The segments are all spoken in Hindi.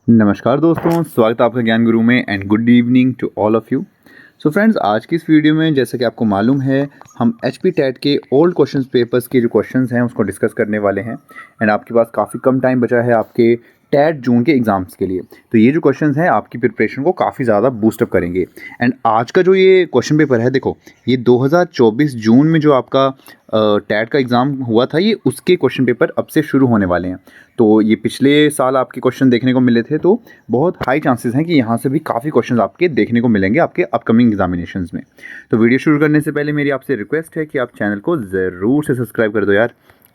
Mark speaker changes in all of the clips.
Speaker 1: नमस्कार दोस्तों, स्वागत है आपका ज्ञान गुरु में and good evening to all of you. So friends, आज की इस वीडियो में जैसा कि आपको मालूम है, हम एचपी टेट के ओल्ड क्वेश्चंस पेपर्स के जो क्वेश्चंस हैं उसको डिस्कस करने वाले हैं। एंड आपके पास काफ़ी कम टाइम बचा है आपके टेट जून के एग्ज़ाम्स के लिए, तो ये जो क्वेश्चंस हैं आपकी प्रिपरेशन को काफ़ी ज़्यादा बूस्टअप करेंगे। एंड आज का जो ये क्वेश्चन पेपर है, देखो ये 2024 जून में जो आपका टेट का एग्ज़ाम हुआ था, ये उसके क्वेश्चन पेपर अब से शुरू होने वाले हैं। तो ये पिछले साल आपके क्वेश्चन देखने को मिले थे, तो बहुत हाई चांसेस हैं कि यहाँ से भी काफ़ी क्वेश्चंस आपके देखने को मिलेंगे आपके अपकमिंग एग्जामिनेशंस में। तो वीडियो शुरू करने से पहले मेरी आपसे रिक्वेस्ट है कि आप चैनल को ज़रूर से सब्सक्राइब कर दो यार।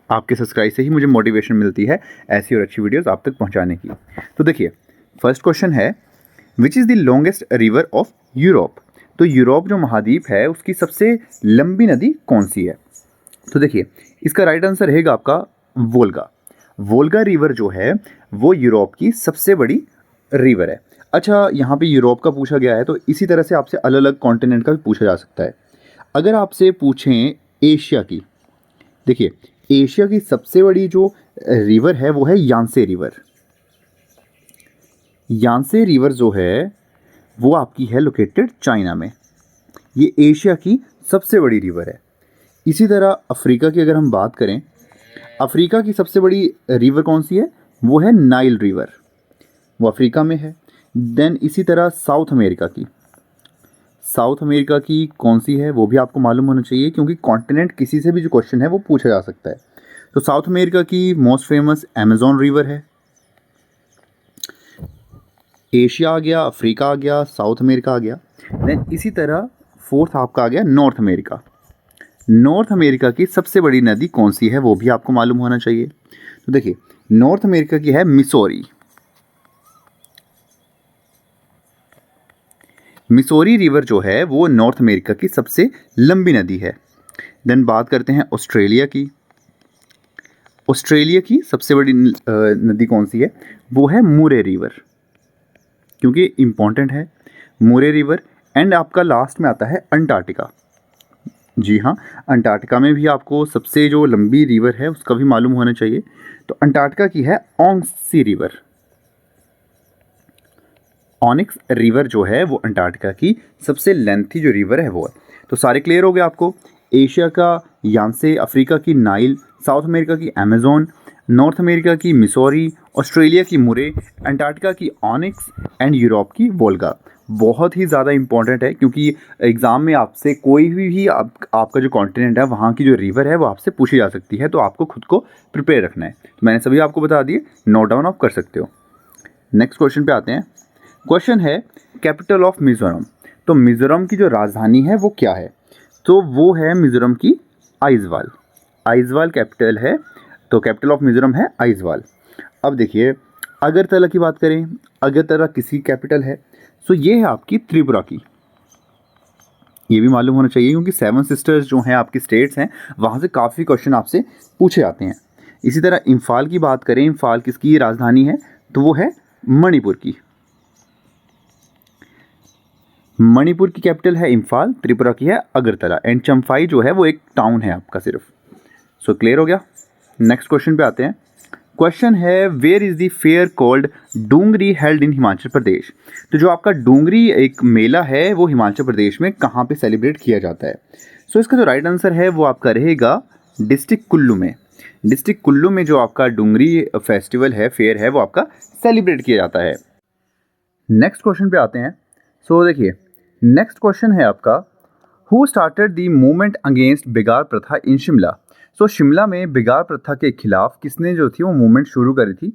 Speaker 1: आपके सब्सक्राइब से ही मुझे मोटिवेशन मिलती है ऐसी और अच्छी वीडियोज़ आप तक पहुँचाने की। तो देखिए, फर्स्ट क्वेश्चन है, which is the longest river of Europe. तो यूरोप जो महाद्वीप है उसकी सबसे लंबी नदी कौन सी है? तो देखिए, इसका राइट आंसर रहेगा आपका वोल्गा। वोल्गा रिवर जो है वो यूरोप की सबसे बड़ी रिवर है। अच्छा, यहाँ पे यूरोप का पूछा गया है, तो इसी तरह से आपसे अलग अलग कॉन्टिनेंट का भी पूछा जा सकता है। अगर आपसे पूछें एशिया की, देखिए एशिया की सबसे बड़ी जो रिवर है वो है यांसे रिवर। यांसे रिवर जो है वो आपकी है लोकेटेड चाइना में। ये एशिया की सबसे बड़ी रिवर है। इसी तरह अफ्रीका की अगर हम बात करें, अफ्रीका की सबसे बड़ी रिवर कौन सी है? वो है नाइल रिवर, वो अफ्रीका में है। देन इसी तरह साउथ अमेरिका की, साउथ अमेरिका की कौन सी है वो भी आपको मालूम होना चाहिए, क्योंकि कॉन्टिनेंट किसी से भी जो क्वेश्चन है वो पूछा जा सकता है। तो साउथ अमेरिका की मोस्ट फेमस अमेजोन रिवर है। एशिया आ गया, अफ्रीका आ गया, साउथ अमेरिका आ गया। देन इसी तरह फोर्थ आपका आ गया नॉर्थ अमेरिका। नॉर्थ अमेरिका की सबसे बड़ी नदी कौन सी है वो भी आपको मालूम होना चाहिए। तो देखिए, नॉर्थ अमेरिका की है मिसौरी। मिसौरी रिवर जो है वो नॉर्थ अमेरिका की सबसे लंबी नदी है। देन बात करते हैं ऑस्ट्रेलिया की। ऑस्ट्रेलिया की सबसे बड़ी नदी कौन सी है? वो है मुरे रिवर, क्योंकि इम्पॉर्टेंट है मुरे रिवर। एंड आपका लास्ट में आता है अंटार्कटिका। जी हाँ, अंटार्कटिका में भी आपको सबसे जो लंबी रिवर है उसका भी मालूम होना चाहिए। तो अंटार्कटिका की है ऑंग्सी रिवर। ऑनिक्स रिवर जो है वो अंटार्कटिका की सबसे लेंथी जो रिवर है वो है। तो सारे क्लियर हो गए आपको। एशिया का यांसे, अफ्रीका की नाइल, साउथ अमेरिका की अमेजोन, नॉर्थ अमेरिका की मिसौरी, ऑस्ट्रेलिया की मुरे, अंटार्कटिका की ऑनिक्स एंड यूरोप की वोल्गा। बहुत ही ज़्यादा इंपॉर्टेंट है, क्योंकि एग्ज़ाम में आपसे कोई भी आपका जो कॉन्टिनेंट है वहाँ की जो रिवर है वो आपसे पूछी जा सकती है। तो आपको खुद को प्रिपेयर रखना है। तो मैंने सभी आपको बता दिए, नोट डाउन आप कर सकते हो। नेक्स्ट क्वेश्चन पे आते हैं। क्वेश्चन है, कैपिटल ऑफ मिजोरम। तो मिजोरम की जो राजधानी है वो क्या है? तो वो है मिजोरम की आइजवाल। आइजवाल कैपिटल है, तो कैपिटल ऑफ मिजोरम है आइजवाल। अब देखिए, अगरतला की बात करें, अगरतला किसकी कैपिटल है? सो ये है आपकी त्रिपुरा की। ये भी मालूम होना चाहिए, क्योंकि सेवन सिस्टर्स जो हैं आपकी स्टेट्स हैं, वहाँ से काफ़ी क्वेश्चन आपसे पूछे जाते हैं। इसी तरह इम्फाल की बात करें, इम्फाल किसकी राजधानी है? तो वो है मणिपुर की। मणिपुर की कैपिटल है इम्फाल, त्रिपुरा की है अगरतला। एंड चम्फाई जो है वो एक टाउन है आपका सिर्फ। सो क्लियर हो गया। नेक्स्ट क्वेश्चन पे आते हैं। क्वेश्चन है, where is the fair called Dungri held in Himachal Pradesh. तो जो आपका डूंगरी एक मेला है वो हिमाचल प्रदेश में कहाँ पे सेलिब्रेट किया जाता है? सो इसका जो राइट आंसर है वो आपका रहेगा डिस्ट्रिक्ट कुल्लू में। डिस्ट्रिक्ट कुल्लू में जो आपका डूंगरी फेस्टिवल है, फेयर है, वो आपका सेलिब्रेट किया जाता है। नेक्स्ट क्वेश्चन पे आते हैं। सो देखिए, नेक्स्ट क्वेश्चन है आपका, who started the movement against बिगार प्रथा इन शिमला। सो शिमला में बिगार प्रथा के खिलाफ किसने जो थी वो मूवमेंट शुरू करी थी?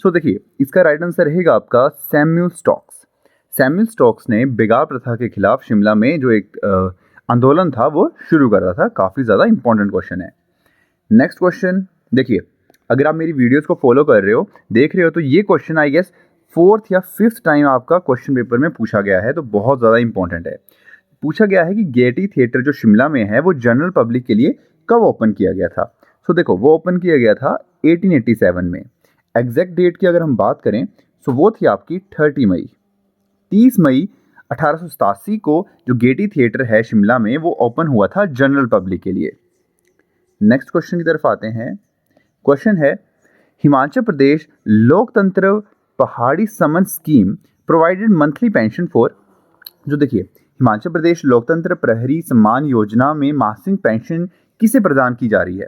Speaker 1: सो देखिए, इसका राइट आंसर रहेगा आपका सैमुअल स्टोक्स। सैमुअल स्टोक्स ने बिगार प्रथा के खिलाफ शिमला में जो एक आंदोलन था वो शुरू करा था। काफ़ी ज़्यादा इंपॉर्टेंट क्वेश्चन है। नेक्स्ट क्वेश्चन देखिए, अगर आप मेरी वीडियोस को फॉलो कर रहे हो, देख रहे हो, तो ये क्वेश्चन आई गेस फोर्थ या फिफ्थ टाइम आपका क्वेश्चन पेपर में पूछा गया है, तो बहुत ज़्यादा इंपॉर्टेंट है। पूछा गया है कि गेयटी थिएटर जो शिमला में है वो जनरल पब्लिक के लिए कब ओपन किया गया था? सो देखो, वो ओपन किया गया था 1887 में। एग्जैक्ट डेट की अगर हम बात करें, सो वो थी आपकी 30 मई 1887 को जो गेयटी थिएटर है शिमला में वो ओपन हुआ था जनरल पब्लिक के लिए। नेक्स्ट क्वेश्चन की तरफ आते हैं। क्वेश्चन है, हिमाचल प्रदेश लोकतंत्र पहाड़ी समन scheme provided monthly pension for, जो देखिए हिमाचल प्रदेश लोकतंत्र प्रहरी सम्मान योजना में मासिक पेंशन किसे प्रदान की जा रही है?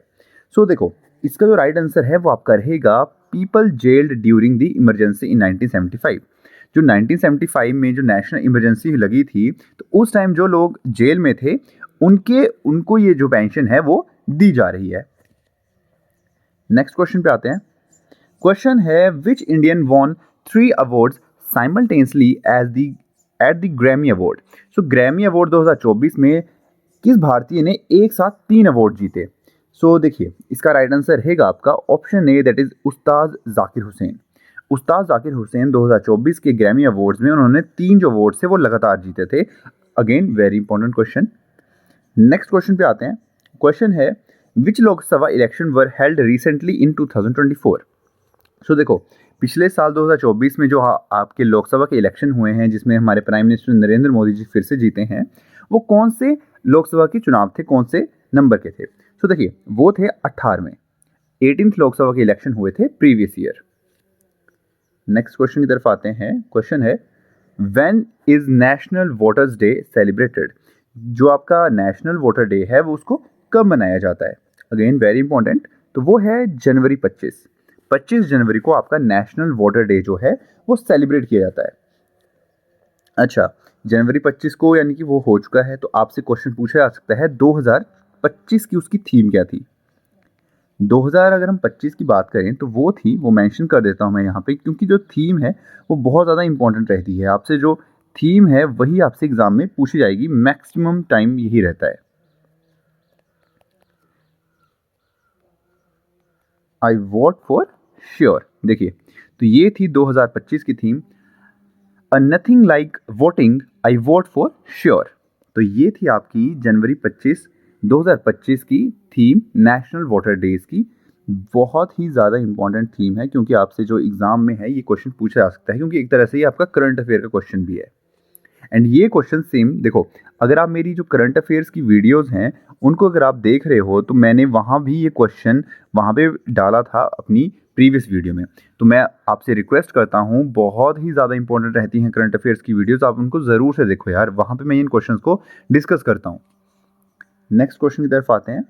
Speaker 1: सो देखो इसका जो राइट आंसर है वो आपका रहेगा people gelled during the emergency in 1975। जो 1975 में जो नेशनल इमरजेंसी लगी थी तो उस टाइम जो लोग जेल में थे उनको ये जो पेंशन है वो दी जा रही है। नेक्स्ट क्वेश्चन पे आते हैं। क्वेश्चन है which Indian won 3 awards simultaneously at the Grammy award. So Grammy award 2024 में किस भारतीय ने एक साथ 3 अवार्ड जीते? सो देखिए इसका राइट आंसर रहेगा आपका ऑप्शन ए, दैट इज उस्ताद जाकिर हुसैन। उस्ताद जाकिर हुसैन 2024 के ग्रैमी अवार्ड्स में उन्होंने 3 जो अवार्ड थे वो लगातार जीते थे। Again very important question. Next question पे आते हैं। क्वेश्चन है which Lok Sabha election were held recently in 2024। सो देखो पिछले साल 2024 में जो आपके लोकसभा के इलेक्शन हुए हैं जिसमें हमारे प्राइम मिनिस्टर नरेंद्र मोदी जी फिर से जीते हैं, वो कौन से लोकसभा के चुनाव थे, कौन से नंबर के थे? सो देखिए वो थे 18वें, 18th लोकसभा के इलेक्शन हुए थे प्रीवियस ईयर। नेक्स्ट क्वेश्चन की तरफ आते हैं। क्वेश्चन है when is national voters day celebrated. जो आपका नेशनल वोटर डे है वो उसको कब मनाया जाता है? अगेन वेरी इंपॉर्टेंट, तो वो है जनवरी 25 जनवरी को आपका नेशनल वोटर डे जो है वो सेलिब्रेट किया जाता है। अच्छा, जनवरी 25 को यानी कि वो हो चुका है, तो आपसे क्वेश्चन पूछा जा सकता है 2025 की उसकी थीम क्या थी? 2000 अगर हम 25 की बात करें तो वो मेंशन कर देता हूं मैं यहाँ पे, क्योंकि जो थीम है वो बहुत ज़्यादा इंपॉर्टेंट रहती है। आपसे जो थीम है वही आपसे एग्जाम में पूछी जाएगी, मैक्सिमम टाइम यही रहता है। आई वोट फॉर श्योर। देखिए तो ये थी 2025 की theme, a nothing like voting, I vote for sure. तो ये थी आपकी जनवरी 25 2025 की थीम नेशनल वोटर डेज की। बहुत ही ज़्यादा इंपॉर्टेंट थीम है क्योंकि आपसे जो एग्ज़ाम में है ये क्वेश्चन पूछा जा सकता है, क्योंकि एक तरह से ये आपका करंट अफेयर का क्वेश्चन भी है। एंड ये क्वेश्चन सेम देखो, अगर आप मेरी जो करंट अफेयर्स की वीडियोस हैं उनको अगर आप देख रहे हो तो मैंने वहाँ भी ये क्वेश्चन वहाँ पे डाला था अपनी प्रीवियस वीडियो में। तो मैं आपसे रिक्वेस्ट करता हूँ, बहुत ही ज़्यादा इंपॉर्टेंट रहती हैं करंट अफेयर्स की वीडियोस, आप उनको ज़रूर से देखो यार, वहाँ पे मैं इन क्वेश्चंस को डिस्कस करता हूँ। नेक्स्ट क्वेश्चन की तरफ आते हैं।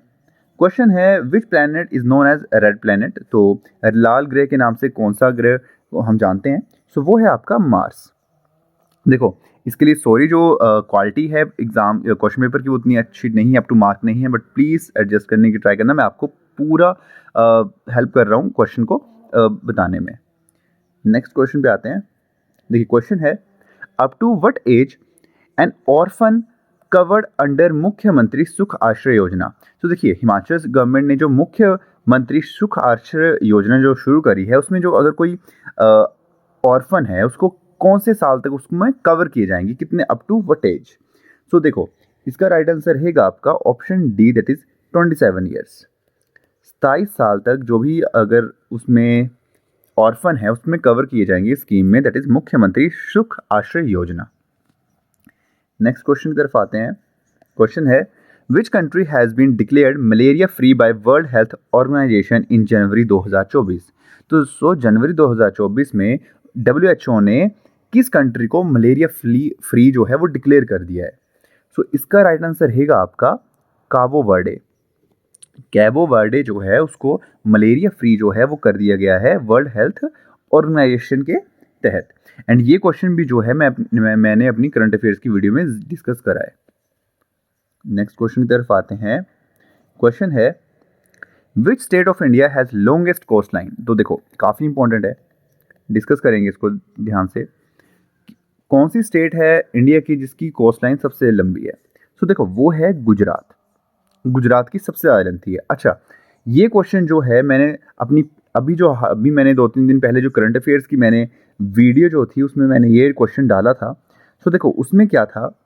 Speaker 1: क्वेश्चन है which planet is known as red planet. तो लाल ग्रह के नाम से कौन सा ग्रह को हम जानते हैं? सो वो है आपका मार्स। देखो इसके लिए सॉरी, जो क्वालिटी है एग्जाम क्वेश्चन पेपर की वो उतनी अच्छी नहीं है, अप टू मार्क नहीं है, बट प्लीज़ एडजस्ट करने की ट्राई करना। मैं आपको पूरा हेल्प कर रहा हूँ क्वेश्चन को बताने में। नेक्स्ट क्वेश्चन पे आते हैं। देखिए क्वेश्चन है up to what age an orphan covered under Mukhyamantri Sukh आश्रय योजना। तो देखिए हिमाचल गवर्नमेंट ने जो मुख्यमंत्री सुख आश्रय योजना जो शुरू करी है उसमें जो अगर कोई ऑर्फन है उसको कौन से साल तक उसमें कवर किए जाएंगे, कितने, अप टू व्हाट एज? सो देखो इसका राइट आंसर रहेगा आपका option D, that is 27 years. 27 साल तक जो भी अगर उसमें ऑर्फन है उसमें कवर किए जाएंगे स्कीम में, दैट इज मुख्यमंत्री सुख आश्रय योजना। नेक्स्ट क्वेश्चन की तरफ आते हैं। क्वेश्चन है which country has been declared malaria free by World Health Organisation in January 2024। तो जनवरी 2024 में WHO ने किस कंट्री को मलेरिया फ्री जो है वो डिक्लेयर कर दिया है? सो इसका राइट आंसर रहेगा आपका काबो वर्डे। कैबो वर्डे जो है उसको मलेरिया फ्री जो है वो कर दिया गया है वर्ल्ड हेल्थ ऑर्गेनाइजेशन के तहत। एंड ये क्वेश्चन भी जो है मैंने अपनी करंट अफेयर्स की वीडियो में डिस्कस करा है। नेक्स्ट क्वेश्चन की तरफ आते हैं। क्वेश्चन है which state of India has longest coast line. तो देखो काफ़ी इंपॉर्टेंट है, डिस्कस करेंगे इसको ध्यान से। कौन सी स्टेट है इंडिया की जिसकी कोस्ट लाइन सबसे लंबी है? सो देखो वो है गुजरात। गुजरात की सबसे ज़्यादा लेंथी है। अच्छा, ये क्वेश्चन जो है मैंने अभी मैंने 2-3 दिन पहले जो करंट अफेयर्स की मैंने वीडियो जो थी उसमें मैंने ये क्वेश्चन डाला था। सो देखो उसमें क्या था,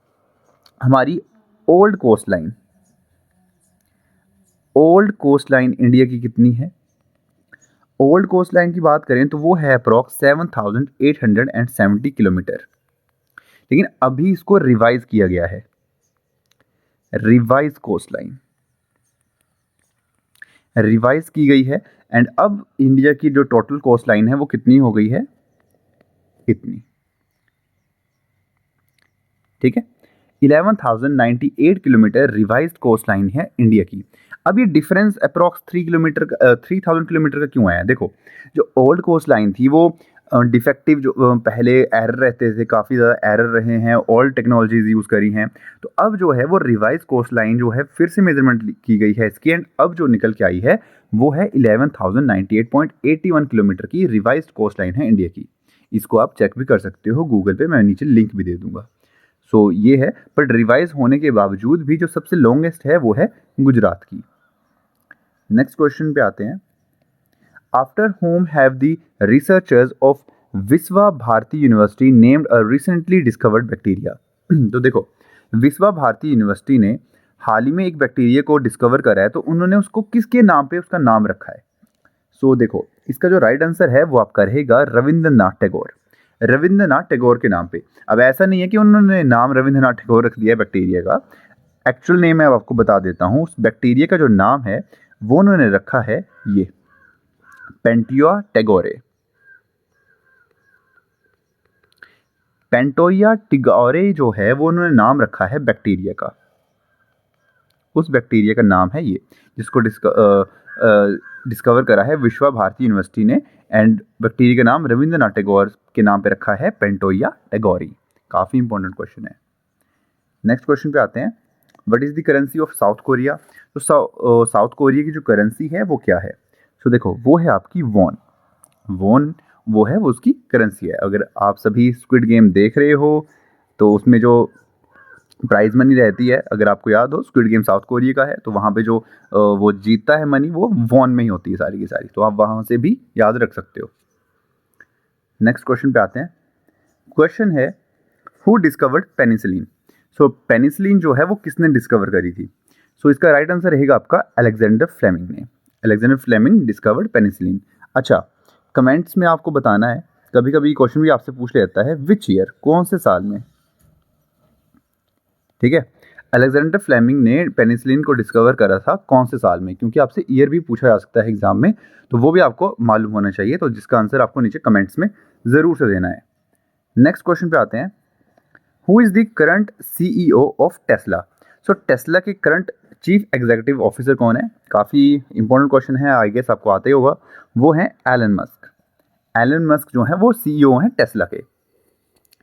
Speaker 1: हमारी ओल्ड कोस्ट लाइन इंडिया की कितनी है? ओल्ड कोस्ट लाइन की बात करें तो वो है अप्रॉक्स 7,870 किलोमीटर, लेकिन अभी इसको रिवाइज किया गया है, रिवाइज कोस्ट लाइन रिवाइज की गई है। एंड अब इंडिया की जो टोटल कोस्ट लाइन है वो कितनी हो गई है? इतनी, ठीक है। 11,098 किलोमीटर रिवाइज्ड कोस्ट लाइन है इंडिया की। अब ये डिफरेंस अप्रॉक्स 3,000 किलोमीटर का क्यों आया? देखो, जो ओल्ड कोस्ट लाइन थी वो डिफेक्टिव, जो पहले एरर रहते थे, काफ़ी ज़्यादा एरर रहे हैं, ओल्ड टेक्नोलॉजीज यूज़ करी हैं। तो अब जो है वो रिवाइज कोस्ट लाइन जो है फिर से मेजरमेंट की गई है इसकी, एंड अब जो निकल के आई है वो है 11,098.81 किलोमीटर की रिवाइज्ड कोस्ट लाइन है इंडिया की। इसको आप चेक भी कर सकते हो गूगल पे, मैं नीचे लिंक भी दे दूंगा। सो ये है, बट रिवाइज होने के बावजूद भी जो सबसे लॉन्गेस्ट है वो है गुजरात की। नेक्स्ट क्वेश्चन पे आते हैं। After whom have the researchers of Vishwa Bharati university named a recently discovered bacteria? तो देखो, विश्वा भारती यूनिवर्सिटी ने हाल ही में एक बैक्टीरिया को डिस्कवर करा है, तो उन्होंने उसको किसके नाम पे उसका नाम रखा है? सो देखो, इसका जो राइट आंसर है वो आपका रहेगा रविंद्रनाथ टैगोर। रविंद्रनाथ टैगोर के नाम पे। अब ऐसा नहीं है कि उन्होंने नाम रविंद्रनाथ टैगोर रख दिया है बैक्टीरिया का, एक्चुअल नेम मैं आपको बता देता हूँ। उस बैक्टीरिया का जो नाम है वो उन्होंने रखा है ये पेंटिया टैगोरे। पेंटोया टिगोरे जो है वो उन्होंने नाम रखा है बैक्टीरिया का। उस बैक्टीरिया का नाम है ये, जिसको डिस्कवर करा है विश्वा भारती यूनिवर्सिटी ने, एंड बैक्टीरिया का नाम रविंद्रनाथ टैगोर के नाम पे रखा है, पेंटोया टैगोरी। काफ़ी इंपॉर्टेंट क्वेश्चन है। नेक्स्ट क्वेश्चन पे आते हैं। What is the currency of south Korea? तो साउथ कोरिया की जो करेंसी है वो क्या है? सो देखो, वो है आपकी वॉन। वॉन वो है, वो उसकी करेंसी है। अगर आप सभी स्क्विड गेम देख रहे हो तो उसमें जो प्राइज मनी रहती है, अगर आपको याद हो, स्क्विड गेम साउथ कोरिया का है, तो वहाँ पे जो वो जीतता है मनी, वो वॉन में ही होती है सारी की सारी। तो आप वहाँ से भी याद रख सकते हो। नेक्स्ट क्वेश्चन पे आते हैं। क्वेश्चन है, who discovered penicillin? So penicillin जो है वो किसने डिस्कवर करी थी? सो इसका राइट आंसर रहेगा आपका अलेक्जेंडर फ्लेमिंग ने। Alexander Fleming discovered penicillin. अच्छा, कमेंट्स में आपको बताना है, कभी कभी क्वेश्चन भी आपसे पूछ लेता है, विच ईयर, कौन से साल में? ठीक है, अलेक्जेंडर फ्लेमिंग ने पेनिसिलिन को डिस्कवर करा था कौन से साल में, क्योंकि आपसे ईयर भी पूछा जा सकता है एग्जाम में, तो वो भी आपको मालूम होना चाहिए। तो जिसका आंसर आपको नीचे कमेंट्स में ज़रूर से देना है। नेक्स्ट क्वेश्चन पे आते हैं। Who is the current CEO of Tesla? So Tesla के करंट चीफ एग्जीक्यूटिव ऑफिसर कौन है? काफ़ी इंपॉर्टेंट क्वेश्चन है, आई गेस आपको आते ही होगा। वो हैं एलन मस्क। एलन मस्क जो है वो CEO हैं टेस्ला के।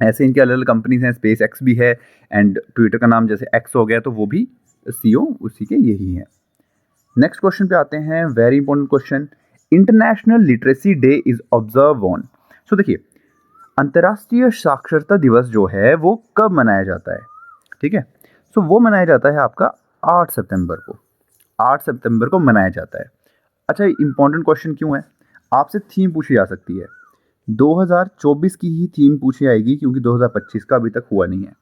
Speaker 1: ऐसे इनके अलग अलग कंपनीज हैं, स्पेस एक्स भी है, एंड ट्विटर का नाम जैसे एक्स हो गया तो वो भी CEO उसी के यही हैं। नेक्स्ट क्वेश्चन पे आते हैं, very important question. International Literacy Day is observe on? So देखिए, अंतर्राष्ट्रीय साक्षरता दिवस जो है वो कब मनाया जाता है? ठीक है, सो वो मनाया जाता है आपका 8 सितंबर को। 8 सितंबर को मनाया जाता है। अच्छा, इंपॉर्टेंट क्वेश्चन क्यों है? आपसे थीम पूछी जा सकती है। 2024 की ही थीम पूछी आएगी, क्योंकि 2025 का अभी तक हुआ नहीं है।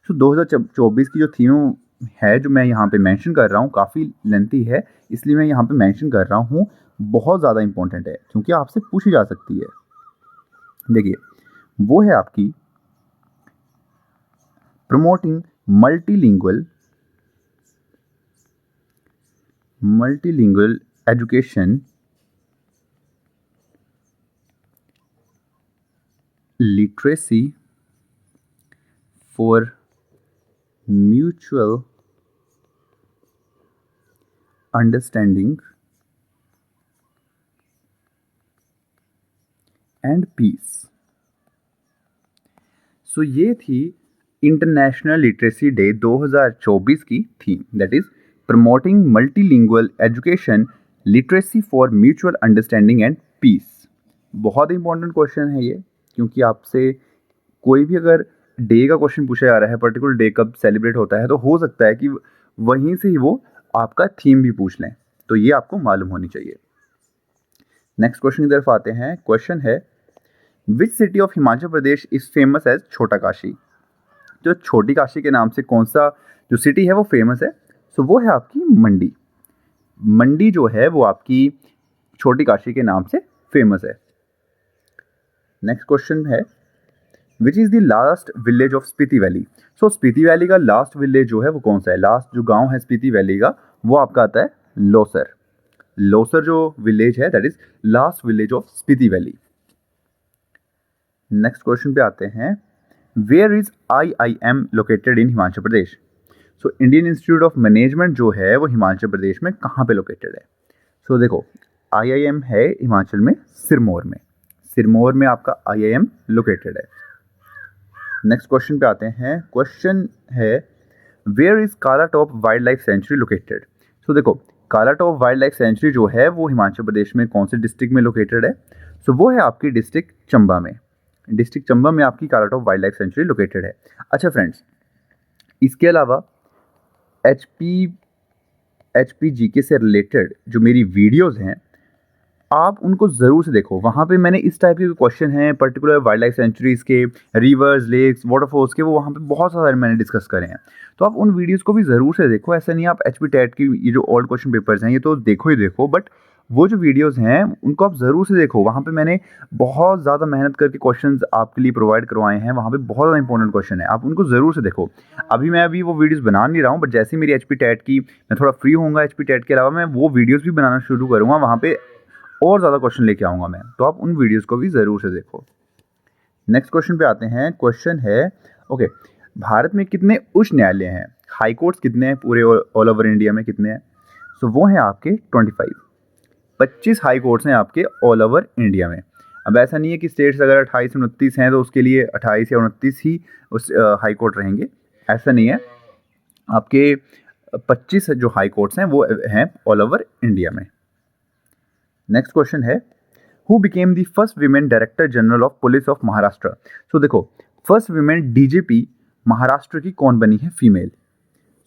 Speaker 1: सो 2024 की जो थीम है, जो मैं यहाँ पे मेंशन कर रहा हूँ, काफ़ी लेंथी है, इसलिए मैं यहाँ पे मेंशन कर रहा हूँ। बहुत ज़्यादा इंपॉर्टेंट है, क्योंकि आपसे पूछी जा सकती है। देखिए, वो है आपकी promoting multilingual education, literacy for mutual understanding and peace. So ये थी इंटरनेशनल लिटरेसी डे 2024 की थीम, that is promoting multilingual education, literacy for mutual understanding and peace. बहुत इंपॉर्टेंट क्वेश्चन है ये, क्योंकि आपसे कोई भी अगर डे का क्वेश्चन पूछा जा रहा है, पर्टिकुलर डे कब सेलिब्रेट होता है, तो हो सकता है कि वहीं से ही वो आपका थीम भी पूछ लें, तो ये आपको मालूम होनी चाहिए। नेक्स्ट क्वेश्चन की तरफ आते हैं। क्वेश्चन है, which city of Himachal Pradesh is famous as Chhota Kashi? जो छोटी काशी के नाम से कौन सा जो सिटी है वो फेमस है? सो वो है आपकी मंडी। मंडी जो है वो आपकी छोटी काशी के नाम से फेमस है। नेक्स्ट क्वेश्चन है, which is the last village of Spiti valley? So Spiti valley का लास्ट विलेज जो है वो कौन सा है? लास्ट जो गांव है स्पीति वैली का, वो आपका आता है लोसर। लोसर जो विलेज है, that is last village of Spiti valley. Next question पे आते हैं, where is IIM located in Himachal Pradesh? So Indian institute of management जो है वो हिमाचल प्रदेश में कहाँ पे लोकेटेड है? सो देखो, IIM है हिमाचल में सिरमौर में, सिरमौर में आपका IIM लोकेटेड है। नेक्स्ट क्वेश्चन पे आते हैं, क्वेश्चन है where is Kalatop wildlife sanctuary located? So देखो, कालाटॉप वाइल्ड लाइफ सेंचुरी जो है वो हिमाचल प्रदेश में कौन से डिस्ट्रिक्ट में लोकेटेड है? सो वो है आपकी डिस्ट्रिक्ट चंबा में, डिस्ट्रिक्ट चंबा में आपकी कालाटॉप वाइल्ड लाइफ सेंचुरी लोकेटेड है। अच्छा फ्रेंड्स, इसके अलावा HP GK से रिलेटेड जो मेरी वीडियोस हैं आप उनको ज़रूर से देखो। वहाँ पे मैंने इस टाइप के क्वेश्चन हैं पर्टिकुलर वाइल्ड लाइफ सेंचुरीज़ के, रिवर्स, लेक्स, वाटरफॉल्स के, वो वहाँ पे बहुत सारे मैंने डिस्कस करे हैं। तो आप उन वीडियोस को भी ज़रूर से देखो। ऐसा नहीं आप HP टेट की ये जो ओल्ड क्वेश्चन पेपर्स हैं ये तो देखो ही देखो, बट वो जो वीडियोस हैं उनको आप ज़रूर से देखो। वहाँ पे मैंने बहुत ज़्यादा मेहनत करके क्वेश्चंस आपके लिए प्रोवाइड करवाए हैं। वहाँ पे बहुत ज़्यादा इंपॉर्टेंट क्वेश्चन है, आप उनको ज़रूर से देखो। मैं वो वीडियोस बना नहीं रहा हूँ, बट जैसे ही मेरी HP टेट की मैं थोड़ा फ्री होऊंगा, HP टेट के अलावा मैं वो वीडियोज़ भी बनाना शुरू करूँगा। वहाँ पे और ज़्यादा क्वेश्चन लेके आऊँगा मैं, तो आप उन वीडियोज़ को भी ज़रूर से देखो। नेक्स्ट क्वेश्चन पे आते हैं। क्वेश्चन है ओके, भारत में कितने उच्च न्यायालय हैं? हाई कोर्ट्स कितने हैं पूरे ऑल ओवर इंडिया में कितने हैं? सो वो हैं आपके 25 हाई कोर्ट्स हैं आपके ऑल ओवर इंडिया में। अब ऐसा नहीं है कि स्टेट्स अगर 28 29 हैं तो उसके लिए 28 या 29 ही उस हाई कोर्ट रहेंगे, ऐसा नहीं है। आपके 25 जो हाई कोर्ट्स हैं वो हैं ऑल ओवर इंडिया में। नेक्स्ट क्वेश्चन है, who became the first women director general of police of Maharashtra? So देखो, फर्स्ट वीमेन DGP महाराष्ट्र की कौन बनी है फीमेल?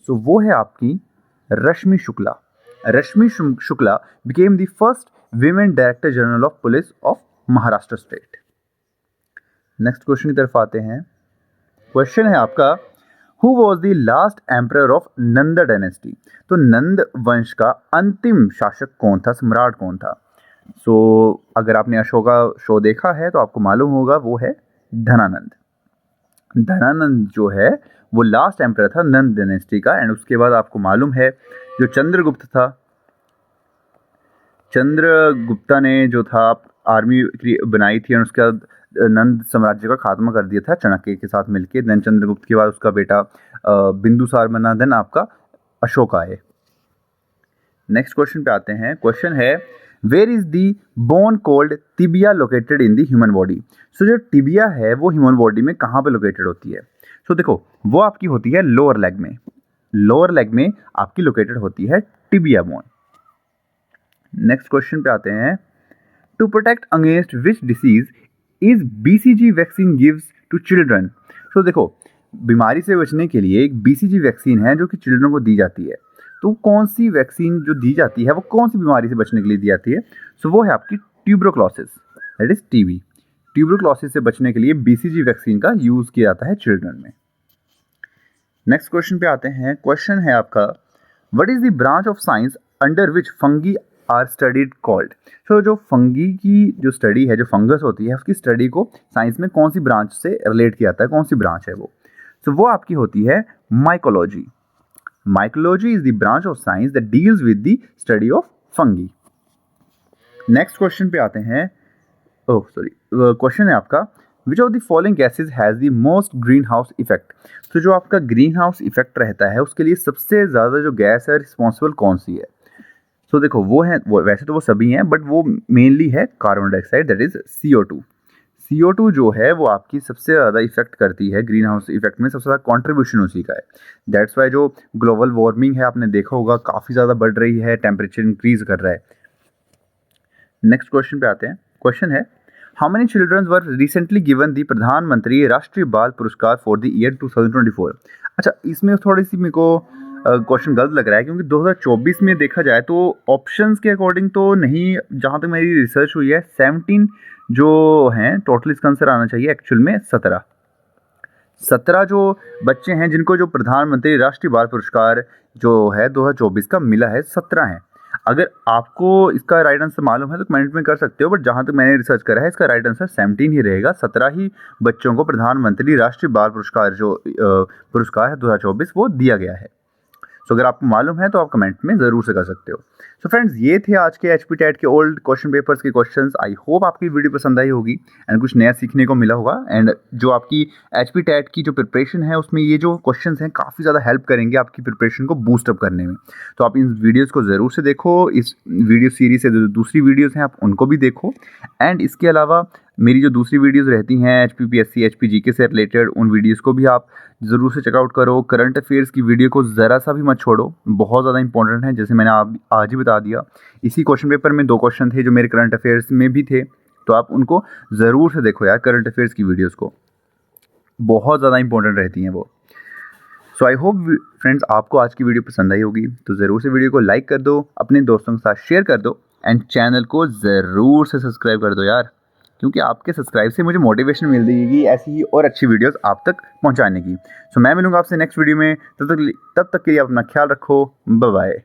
Speaker 1: सो वो है आपकी Rashmi Shukla. Rashmi Shukla became the first women director general of police of Maharashtra state. Next question की तरफ आते हैं। क्वेश्चन है आपका, who was the last emperor of Nand dynasty? तो नंद वंश का अंतिम शासक कौन था, सम्राट कौन था? सो अगर आपने अशोका शो देखा है तो आपको मालूम होगा वो है धनानंद। धनानंद जो है वो लास्ट एम्परर था नंद डायनेस्टी का। एंड उसके बाद आपको मालूम है जो चंद्रगुप्त था, चंद्रगुप्ता ने जो था आर्मी बनाई थी और उसके बाद नंद साम्राज्य का खात्मा कर दिया था चाणक्य के साथ मिलके। देन चंद्रगुप्त के बाद उसका बेटा बिंदुसार बना, देन आपका अशोक आए। नेक्स्ट क्वेश्चन पे आते हैं। क्वेश्चन है, where is the bone called tibia located in the human body? So जो टिबिया है वो ह्यूमन बॉडी में कहाँ पे लोकेटेड होती है? सो देखो, वो आपकी होती है लोअर लेग में, लोअर लेग में आपकी लोकेटेड होती है टिबिया बोन। नेक्स्ट क्वेश्चन पे आते हैं, to protect against which disease is BCG vaccine gives to children? So देखो, बीमारी से बचने के लिए एक BCG वैक्सीन है जो कि चिल्ड्रन को दी जाती है। तो कौन सी वैक्सीन जो दी जाती है वो कौन सी बीमारी से बचने के लिए दी जाती है? सो वो है आपकी tuberculosis, that is TB। Tuberculosis से बचने के लिए BCG वैक्सीन का यूज़ किया जाता है चिल्ड्रन में। नेक्स्ट क्वेश्चन पे आते हैं। क्वेश्चन है आपका, what is the branch of science under which fungi are studied called? So जो फंगी की जो स्टडी है, जो फंगस होती है उसकी स्टडी को साइंस में कौन सी ब्रांच से रिलेट किया जाता है, कौन सी ब्रांच है वो? सो वो आपकी होती है mycology. Mycology is the branch of science that deals with the study of fungi. Next question पे आते हैं। क्वेश्चन है आपका, which of the following gases has the most green house effect? तो जो आपका ग्रीन हाउस इफेक्ट रहता है उसके लिए सबसे ज़्यादा जो गैस है रिस्पॉन्सिबल कौन सी है? सो देखो, वो वैसे तो वो सभी हैं, बट वो मेनली है carbon dioxide, that is CO2। CO2 जो है वो आपकी सबसे ज़्यादा इफेक्ट करती है ग्रीन हाउस इफेक्ट में, सबसे ज़्यादा कॉन्ट्रीब्यूशन उसी का है। दैट्स वाई जो ग्लोबल वार्मिंग है आपने देखा होगा काफ़ी ज़्यादा बढ़ रही है, टेम्परेचर इंक्रीज कर रहा है। नेक्स्ट क्वेश्चन पे आते हैं। क्वेश्चन है, how many childrens were recently given the प्रधानमंत्री राष्ट्रीय बाल पुरस्कार फॉर द ईयर 2024? अच्छा, इसमें थोड़ी सी मेरे को क्वेश्चन गलत लग रहा है, क्योंकि 2024 में देखा जाए तो ऑप्शंस के अकॉर्डिंग तो नहीं, जहाँ तक मेरी रिसर्च हुई है 17 जो हैं टोटल इसका आंसर आना चाहिए, एक्चुअल में 17 जो बच्चे हैं जिनको जो प्रधानमंत्री राष्ट्रीय बाल पुरस्कार जो है 2024 का मिला है, 17 हैं। अगर आपको इसका राइट आंसर मालूम है तो कमेंट में कर सकते हो, बट जहाँ तक मैंने रिसर्च करा है इसका राइट आंसर 17 ही रहेगा। 17 ही बच्चों को प्रधानमंत्री राष्ट्रीय बाल पुरस्कार जो पुरस्कार है 2024 वो दिया गया है। सो अगर आपको मालूम है तो आप कमेंट में ज़रूर से कर सकते हो। सो फ्रेंड्स, ये थे आज के एचपी टेट के ओल्ड क्वेश्चन पेपर्स के क्वेश्चंस। आई होप आपकी वीडियो पसंद आई होगी एंड कुछ नया सीखने को मिला होगा। एंड जो आपकी एचपी टेट की जो प्रिपरेशन है उसमें ये जो क्वेश्चंस हैं काफ़ी ज़्यादा हेल्प करेंगे आपकी प्रिपरेशन को बूस्टअप करने में। तो आप इन वीडियोज़ को ज़रूर से देखो, इस वीडियो सीरीज से जो दूसरी वीडियोज़ हैं आप उनको भी देखो। एंड इसके अलावा मेरी जो दूसरी वीडियोस रहती हैं HPPSC HPGK से रिलेटेड, उन वीडियोस को भी आप ज़रूर से चेकआउट करो। करंट अफेयर्स की वीडियो को ज़रा सा भी मत छोड़ो, बहुत ज़्यादा इंपॉर्टेंट है। जैसे मैंने आज ही बता दिया, इसी क्वेश्चन पेपर में 2 क्वेश्चन थे जो मेरे करंट अफेयर्स में भी थे, तो आप उनको ज़रूर से देखो यार। करंट अफेयर्स की वीडियोज़ को बहुत ज़्यादा इंपॉर्टेंट रहती हैं वो। सो आई होप फ्रेंड्स आपको आज की वीडियो पसंद आई होगी, तो ज़रूर से वीडियो को लाइक कर दो, अपने दोस्तों के साथ शेयर कर दो एंड चैनल को ज़रूर से सब्सक्राइब कर दो यार, क्योंकि आपके सब्सक्राइब से मुझे मोटिवेशन मिल जाएगी ऐसी ही और अच्छी वीडियोस आप तक पहुंचाने की। सो मैं मिलूंगा आपसे नेक्स्ट वीडियो में, तब तक के लिए आप अपना ख्याल रखो। Bye bye.